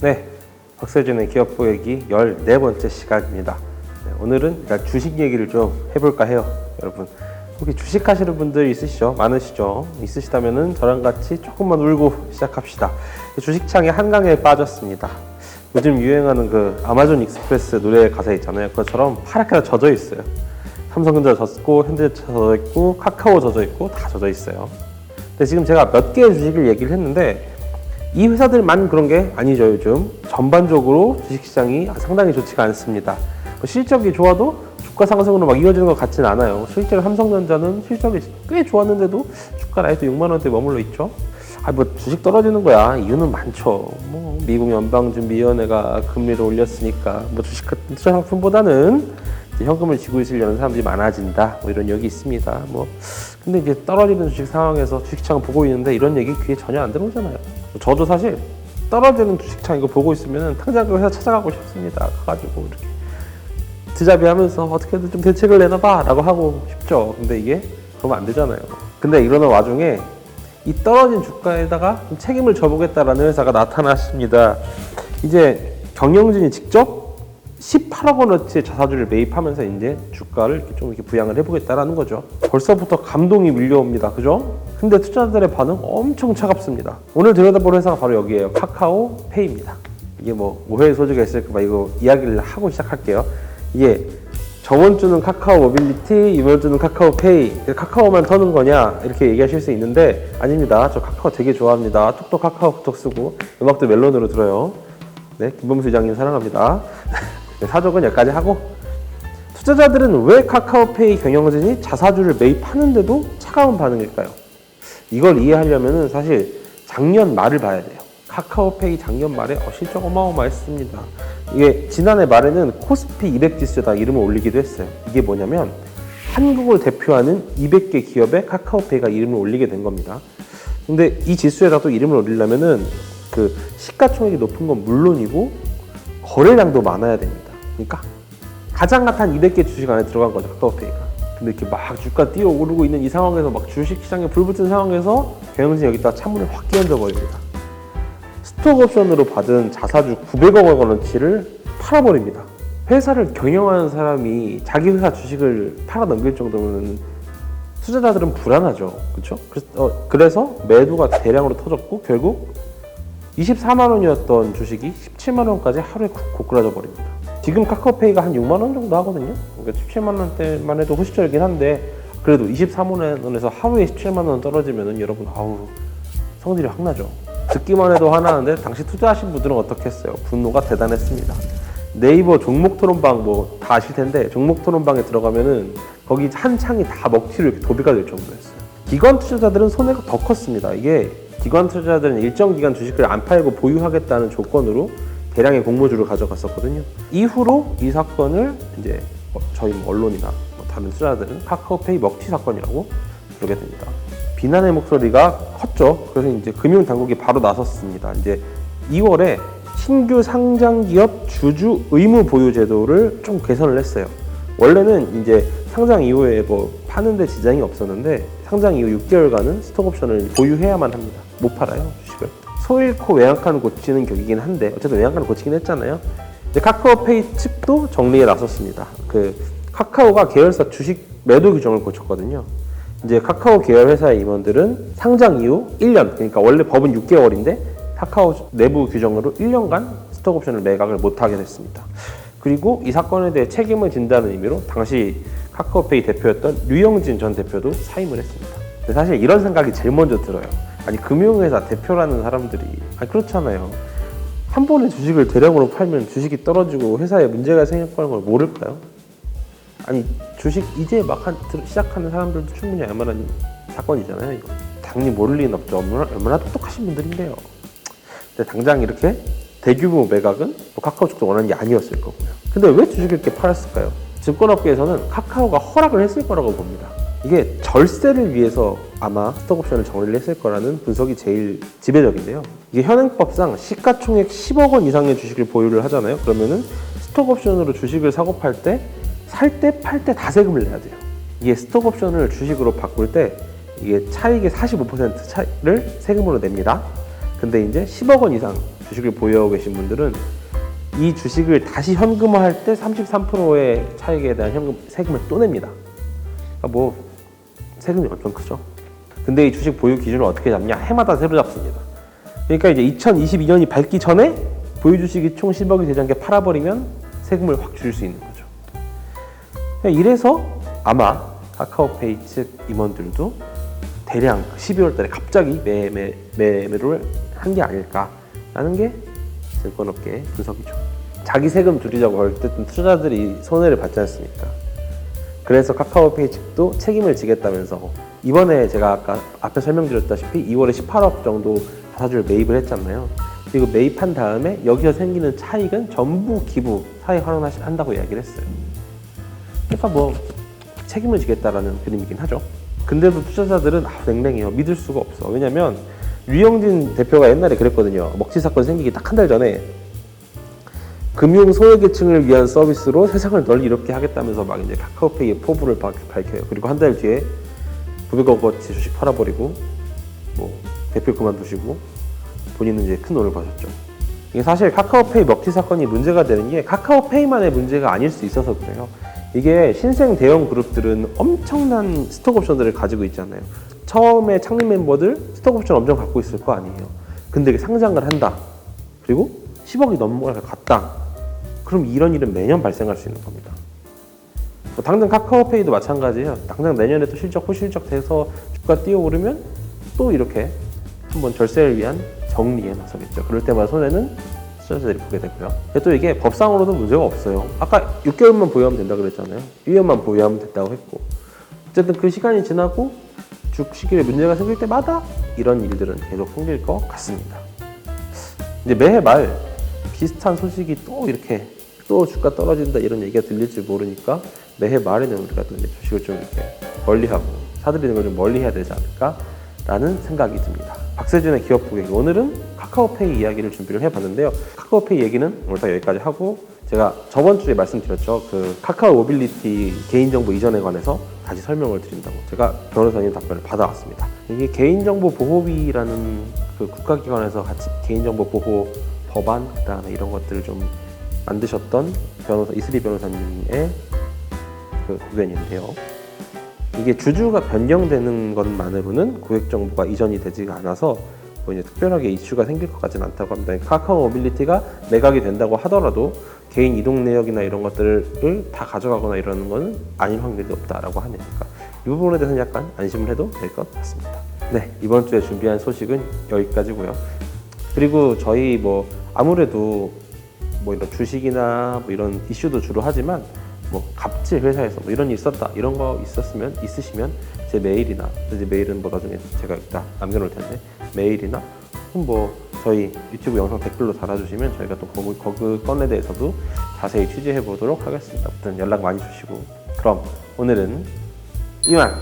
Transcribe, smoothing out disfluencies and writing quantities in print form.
네, 박세준의 기업부 얘기 14번째 시간입니다. 네, 오늘은 일단 주식 얘기를 좀 해볼까 해요. 여러분 혹시 주식 하시는 분들 있으시죠? 많으시죠? 있으시다면은 저랑 같이 조금만 울고 시작합시다. 주식창에 한강에 빠졌습니다. 요즘 유행하는 그 아마존 익스프레스 노래 가사 있잖아요. 그것처럼 파랗게 젖어 있어요. 삼성전자 젖고, 현대차 젖어 있고, 카카오 젖어 있고, 다 젖어 있어요. 근데 지금 제가 몇 개의 주식을 얘기를 했는데 이 회사들만 그런 게 아니죠. 요즘 전반적으로 주식시장이 상당히 좋지가 않습니다. 실적이 좋아도 주가 상승으로 막 이어지는 것 같지는 않아요. 실제로 삼성전자는 실적이 꽤 좋았는데도 주가는 아직도 6만 원대에 머물러 있죠. 뭐 주식 떨어지는 거야. 이유는 많죠. 뭐 미국 연방준비위원회가 금리를 올렸으니까 뭐 주식 같은 투자 상품보다는 현금을 쥐고 있으려는 사람들이 많아진다. 뭐 이런 얘기 있습니다. 뭐 근데 이제 떨어지는 주식 상황에서 주식창을 보고 있는데 이런 얘기 귀에 전혀 안 들어오잖아요. 저도 사실 떨어지는 주식창 이거 보고 있으면 당장 그 회사 찾아가고 싶습니다. 가가지고 이렇게 드자비하면서 어떻게든 좀 대책을 내놔봐 라고 하고 싶죠. 근데 이게 그러면 안 되잖아요. 근데 이러는 와중에 이 떨어진 주가에다가 좀 책임을 져보겠다라는 회사가 나타났습니다. 이제 경영진이 직접 18억 원어치의 자사주를 매입하면서 이제 주가를 좀 이렇게 부양을 해보겠다라는 거죠. 벌써부터 감동이 밀려옵니다. 그죠? 근데 투자자들의 반응 엄청 차갑습니다. 오늘 들여다볼 회사가 바로 여기에요. 카카오페이입니다. 이게 뭐 오해의 소지가 있을까 봐 이거 이야기를 하고 시작할게요. 이게 저번 주는 카카오 모빌리티, 이번 주는 카카오페이, 카카오만 터는 거냐 이렇게 얘기하실 수 있는데 아닙니다. 저 카카오 되게 좋아합니다. 톡톡 카카오톡 쓰고 음악도 멜론으로 들어요. 네, 김범수 회장님 사랑합니다. 사족은 여기까지 하고, 투자자들은 왜 카카오페이 경영진이 자사주를 매입하는데도 차가운 반응일까요? 이걸 이해하려면 사실 작년 말을 봐야 돼요. 카카오페이 작년 말에 실적 어마어마했습니다. 이게 지난해 말에는 코스피 200 지수에다 이름을 올리기도 했어요. 이게 뭐냐면 한국을 대표하는 200개 기업에 카카오페이가 이름을 올리게 된 겁니다. 근데 이 지수에다 또 이름을 올리려면은 그 시가총액이 높은 건 물론이고 거래량도 많아야 됩니다. 그러니까 가장 핫한 200개 주식 안에 들어간 거죠, 카카오페이가. 근데 이렇게 막 주가 뛰어오르고 있는 이 상황에서 막 주식시장에 불붙은 상황에서 경영진이 여기다 찬문을 확 끼얹어 버립니다. 스톡옵션으로 받은 자사주 900억 원어치를 팔아버립니다. 회사를 경영하는 사람이 자기 회사 주식을 팔아 넘길 정도면 투자자들은 불안하죠. 그렇죠? 그래서 매도가 대량으로 터졌고 결국 24만 원이었던 주식이 17만 원까지 하루에 고꾸라져 버립니다. 지금 카카오페이가 한 6만 원 정도 하거든요. 그러니까 17만 원대만 해도 호시절이긴 한데 그래도 23만 원에서 하루에 17만 원 떨어지면은 여러분 성질이 확 나죠. 듣기만 해도 화나는데 당시 투자하신 분들은 어떻게 했어요? 분노가 대단했습니다. 네이버 종목 토론방 뭐 다 아실 텐데 종목 토론방에 들어가면은 거기 한 창이 다 먹튀로 이렇게 도배가 될 정도였어요. 기관 투자자들은 손해가 더 컸습니다. 이게 기관 투자자들은 일정 기간 주식을 안 팔고 보유하겠다는 조건으로 대량의 공모주를 가져갔었거든요. 이후로 이 사건을 이제 저희 언론이나 다른 투자자들은 카카오페이 먹튀 사건이라고 부르게 됩니다. 비난의 목소리가 컸죠. 그래서 이제 금융당국이 바로 나섰습니다. 이제 2월에 신규 상장기업 주주 의무 보유 제도를 좀 개선을 했어요. 원래는 이제 상장 이후에 뭐 파는데 지장이 없었는데 상장 이후 6개월간은 스톡옵션을 보유해야만 합니다. 못 팔아요, 주식을. 소 잃고 외양간을 고치는 격이긴 한데 어쨌든 외양간을 고치긴 했잖아요. 이제 카카오페이 측도 정리에 나섰습니다. 그 카카오가 계열사 주식 매도 규정을 고쳤거든요. 이제 카카오 계열 회사의 임원들은 상장 이후 1년, 그러니까 원래 법은 6개월인데 카카오 내부 규정으로 1년간 스톡옵션을 매각을 못하게 됐습니다. 그리고 이 사건에 대해 책임을 진다는 의미로 당시 카카오페이 대표였던 류영진 전 대표도 사임을 했습니다. 근데 사실 이런 생각이 제일 먼저 들어요. 아니 금융회사 대표라는 사람들이 그렇잖아요. 한 번에 주식을 대량으로 팔면 주식이 떨어지고 회사에 문제가 생길 거라는 걸 모를까요? 아니 주식 이제 막 시작하는 사람들도 충분히 알만한 사건이잖아요. 이거 당연히 모를 리는 없죠. 얼마나 똑똑하신 분들인데요. 근데 당장 이렇게 대규모 매각은 뭐 카카오 측도 원하는 게 아니었을 거고요. 근데 왜 주식을 이렇게 팔았을까요? 증권업계에서는 카카오가 허락을 했을 거라고 봅니다. 이게 절세를 위해서 아마 스톡옵션을 정리를 했을 거라는 분석이 제일 지배적인데요. 이게 현행법상 시가총액 10억 원 이상의 주식을 보유를 하잖아요. 그러면은 스톡옵션으로 주식을 사고 팔 때 살 때 팔 때 다 세금을 내야 돼요. 이게 스톡옵션을 주식으로 바꿀 때 이게 차익의 45% 차이를 세금으로 냅니다. 근데 이제 10억 원 이상 주식을 보유하고 계신 분들은 이 주식을 다시 현금화할 때 33%의 차익에 대한 세금을 또 냅니다. 그러니까 뭐 세금이 엄청 크죠. 근데 이 주식 보유 기준을 어떻게 잡냐? 해마다 새로 잡습니다. 그러니까 이제 2022년이 밝기 전에 보유 주식이 총 10억이 되지 않게 팔아버리면 세금을 확 줄 수 있는 거죠. 이래서 아마 카카오페이 측 임원들도 대량 12월 달에 갑자기 매매를 한 게 아닐까라는 게 증권업계의 분석이죠. 자기 세금 줄이자고 할 때 투자자들이 손해를 받지 않습니까? 그래서 카카오페이 측도 책임을 지겠다면서 이번에 제가 아까 앞에 설명드렸다시피 2월에 18억 정도 다사주를 매입을 했잖아요. 그리고 매입한 다음에 여기서 생기는 차익은 전부 기부, 사회 환원한다고 이야기를 했어요. 그러니까 뭐 책임을 지겠다라는 그림이긴 하죠. 근데도 투자자들은 냉랭해요. 믿을 수가 없어. 왜냐면 류영진 대표가 옛날에 그랬거든요. 먹튀 사건 생기기 딱 한 달 전에 금융 소외계층을 위한 서비스로 세상을 널리 이롭게 하겠다면서 막 이제 카카오페이의 포부를 밝혀요. 그리고 한 달 뒤에 900억어치 주식 팔아버리고 뭐 대표 그만두시고 본인은 이제 큰 돈을 버셨죠. 이게 사실 카카오페이 먹튀 사건이 문제가 되는 게 카카오페이만의 문제가 아닐 수 있어서 그래요. 이게 신생 대형 그룹들은 엄청난 스톡옵션들을 가지고 있잖아요. 처음에 창립 멤버들 스톡옵션 엄청 갖고 있을 거 아니에요. 근데 이게 상장을 한다. 그리고 10억이 넘어갔다. 그럼 이런 일은 매년 발생할 수 있는 겁니다. 당장 카카오페이도 마찬가지예요. 당장 내년에 또 실적 호실적 돼서 주가 뛰어오르면 또 이렇게 한번 절세를 위한 정리에 나서겠죠. 그럴 때마다 손해는 투자자들이 보게 되고요. 또 이게 법상으로도 문제가 없어요. 아까 6개월만 보유하면 된다고 그랬잖아요. 1년만 보유하면 된다고 했고 어쨌든 그 시간이 지나고 주식에 문제가 생길 때마다 이런 일들은 계속 생길 것 같습니다. 이제 매해 말 비슷한 소식이 또 이렇게 또 주가 떨어진다 이런 얘기가 들릴지 모르니까 매해 말에는 우리가 또 이제 주식을 좀 이렇게 멀리하고 사들이는 걸 좀 멀리해야 되지 않을까라는 생각이 듭니다. 박세준의 기업 부객, 오늘은 카카오페이 이야기를 준비를 해봤는데요. 카카오페이 얘기는 오늘 다 여기까지 하고 제가 저번 주에 말씀드렸죠. 그 카카오 모빌리티 개인정보 이전에 관해서 다시 설명을 드린다고 제가 변호사님 답변을 받아왔습니다. 이게 개인정보 보호비라는 그 국가기관에서 같이 개인정보 보호 법안 그다음에 이런 것들을 좀 만드셨던 변호사 이슬이 변호사님의 그 의견인데요. 이게 주주가 변경되는 것만으로는 고객 정보가 이전이 되지가 않아서 뭐 이제 특별하게 이슈가 생길 것 같지는 않다고 합니다. 카카오 모빌리티가 매각이 된다고 하더라도 개인 이동 내역이나 이런 것들을 다 가져가거나 이러는 거는 아닐 확률이 높다라고 하니까 이 부분에 대해서는 약간 안심을 해도 될 것 같습니다. 네, 이번 주에 준비한 소식은 여기까지고요. 그리고 저희 뭐 아무래도 뭐 이런 주식이나 뭐 이런 이슈도 주로 하지만 뭐 갑질 회사에서 뭐 이런 일 있었다 이런 거 있으시면 제 메일이나 이제 메일은 뭐 나중에 제가 이따 남겨놓을 텐데 메일이나 뭐 저희 유튜브 영상 댓글로 달아주시면 저희가 또 그 건에 대해서도 자세히 취재해 보도록 하겠습니다. 아무튼 연락 많이 주시고 그럼 오늘은 이만.